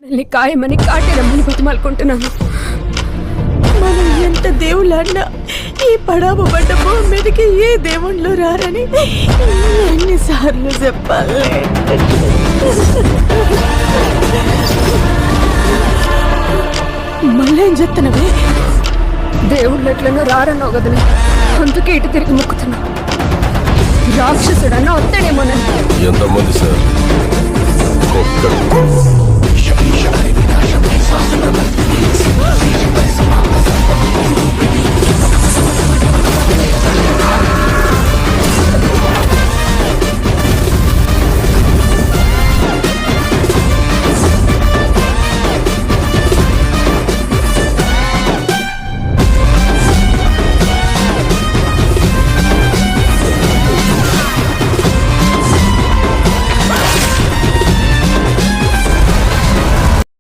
మళ్ళీ ఖాయమని కాటి రమ్మని బతిమాలుకుంటున్నాను. మనం ఎంత దేవుళ్ళన్నా ఈ పడాబు పడ్డ భూమి మీదకి ఏ దేవుళ్ళు రారని ఎన్నిసార్లు చెప్పాలి. మళ్ళీ ఏం చెప్తున్నావే? దేవుళ్ళు ఎట్లనో రారన్నావు కదనే, అందుకే ఇటు తిరిగి మొక్కుతున్నా. రాక్షసుడన్నా వస్తాడేమోనని. ఎంతమంది సార్? ఒక్కడు